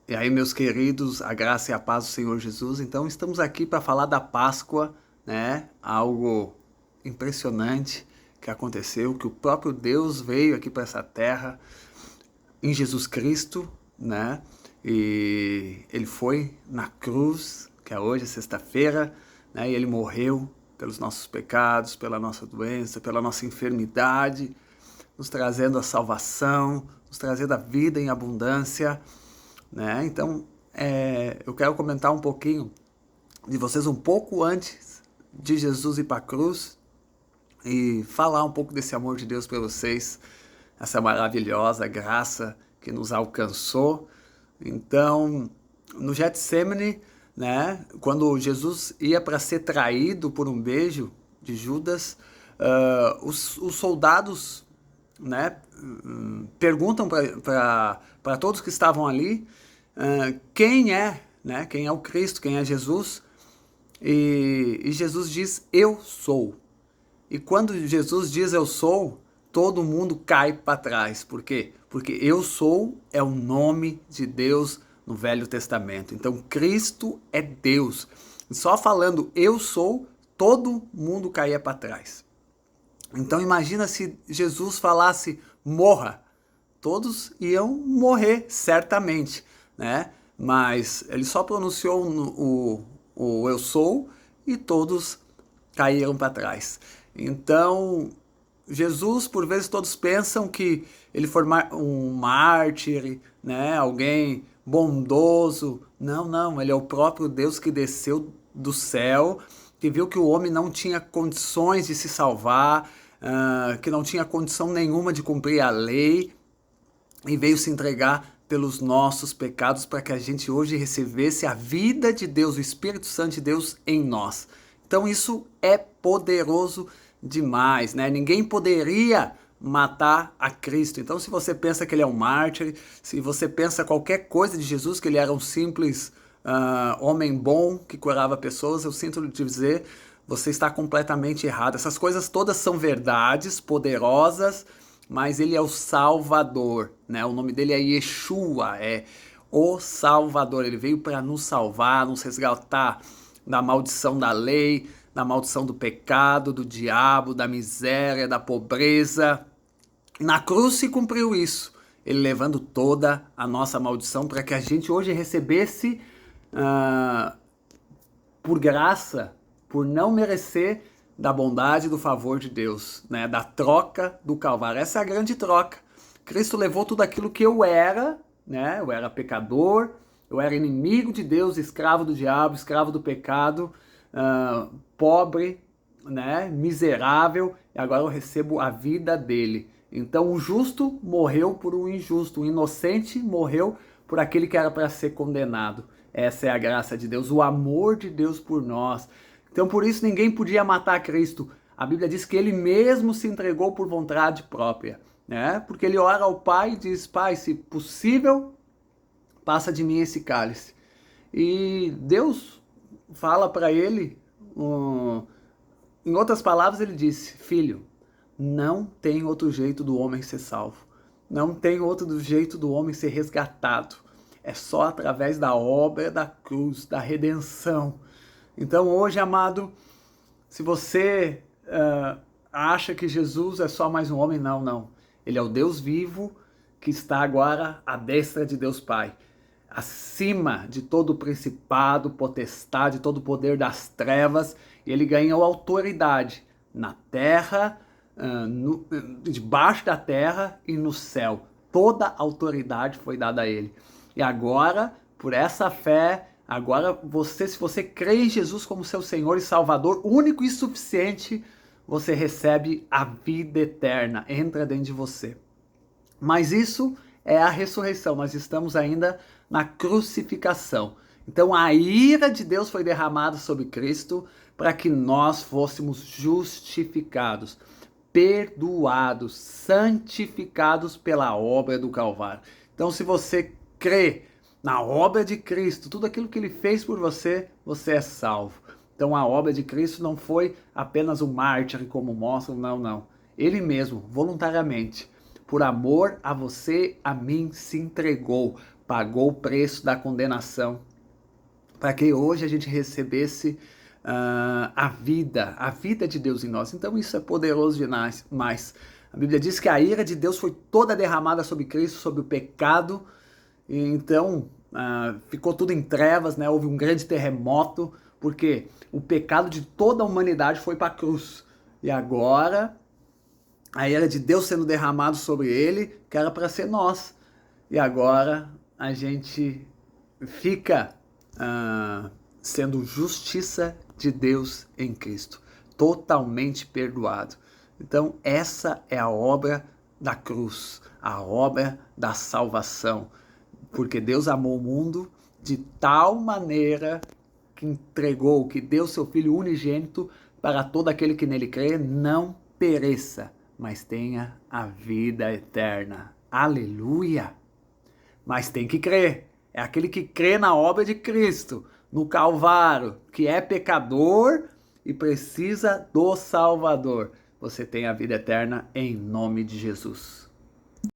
E aí, meus queridos, a graça e a paz do Senhor Jesus. Então, estamos aqui para falar da Páscoa, né? Algo impressionante que aconteceu, que o próprio Deus veio aqui para essa terra em Jesus Cristo, né? E ele foi na cruz, que é hoje, sexta-feira, né? E ele morreu pelos nossos pecados, pela nossa doença, pela nossa enfermidade, nos trazendo a salvação, nos trazendo a vida em abundância, né? Então, eu quero comentar um pouquinho de vocês um pouco antes de Jesus ir para a cruz e falar um pouco desse amor de Deus para vocês, essa maravilhosa graça que nos alcançou. Então, no Getsemane, né, quando Jesus ia para ser traído por um beijo de Judas, os soldados, né, perguntam para todos que estavam ali quem é, né, quem é o Cristo, quem é Jesus, e Jesus diz, eu sou. E quando Jesus diz eu sou, todo mundo cai para trás. Por quê? Porque eu sou é o nome de Deus no Velho Testamento. Então Cristo é Deus. Só falando eu sou, todo mundo caía para trás. Então imagina se Jesus falasse morra. Todos iam morrer, certamente, né? Mas ele só pronunciou o eu sou e todos caíram para trás. Então, Jesus, por vezes, todos pensam que ele foi um mártir, né? Alguém bondoso. Não, não, ele é o próprio Deus que desceu do céu, que viu que o homem não tinha condições de se salvar, que não tinha condição nenhuma de cumprir a lei, e veio se entregar pelos nossos pecados para que a gente hoje recebesse a vida de Deus, o Espírito Santo de Deus em nós. Então isso é poderoso demais, né? Ninguém poderia matar a Cristo. Então se você pensa que ele é um mártir, se você pensa qualquer coisa de Jesus, que ele era um simples homem bom que curava pessoas, eu sinto lhe dizer, você está completamente errado. Essas coisas todas são verdades poderosas, mas ele é o Salvador, né? O nome dele é Yeshua, é o Salvador. Ele veio para nos salvar, nos resgatar da maldição da lei, da maldição do pecado, do diabo, da miséria, da pobreza. Na cruz se cumpriu isso, ele levando toda a nossa maldição para que a gente hoje recebesse por graça, por não merecer, da bondade e do favor de Deus, né? Da troca do Calvário. Essa é a grande troca. Cristo levou tudo aquilo que eu era, né? Eu era pecador, eu era inimigo de Deus, escravo do diabo, escravo do pecado, pobre, né? Miserável, e agora eu recebo a vida dele. Então o justo morreu por um injusto, o inocente morreu por aquele que era para ser condenado. Essa é a graça de Deus, o amor de Deus por nós. Então por isso ninguém podia matar Cristo. A Bíblia diz que ele mesmo se entregou por vontade própria, né? Porque ele ora ao Pai e diz, Pai, se possível, passa de mim esse cálice. E Deus fala para ele, em outras palavras ele disse, filho, não tem outro jeito do homem ser salvo. Não tem outro jeito do homem ser resgatado. É só através da obra da cruz, da redenção. Então hoje, amado, se você acha que Jesus é só mais um homem, não, não. Ele é o Deus vivo que está agora à destra de Deus Pai. Acima de todo o principado, potestade, todo o poder das trevas, e ele ganhou autoridade na terra, debaixo da terra e no céu. Toda a autoridade foi dada a ele. E agora, por essa fé, agora você, se você crê em Jesus como seu Senhor e Salvador, único e suficiente, você recebe a vida eterna, entra dentro de você. Mas isso é a ressurreição, nós estamos ainda na crucificação. Então a ira de Deus foi derramada sobre Cristo para que nós fôssemos justificados, perdoados, santificados pela obra do Calvário. Então se você crê na obra de Cristo, tudo aquilo que ele fez por você, você é salvo. Então a obra de Cristo não foi apenas um mártir, como mostram, não, não. Ele mesmo, voluntariamente, por amor a você, a mim, se entregou pagou o preço da condenação, para que hoje a gente recebesse a vida de Deus em nós. Então isso é poderoso demais. A Bíblia diz que a ira de Deus foi toda derramada sobre Cristo, sobre o pecado, e então ficou tudo em trevas, né? Houve um grande terremoto, porque o pecado de toda a humanidade foi para a cruz. E agora, a ira de Deus sendo derramado sobre ele, que era para ser nós. E agora a gente fica sendo justiça de Deus em Cristo, totalmente perdoado. Então essa é a obra da cruz, a obra da salvação, porque Deus amou o mundo de tal maneira que entregou, que deu seu Filho unigênito para todo aquele que nele crê, não pereça, mas tenha a vida eterna. Aleluia! Mas tem que crer. É aquele que crê na obra de Cristo, no Calvário, que é pecador e precisa do Salvador. Você tem a vida eterna em nome de Jesus.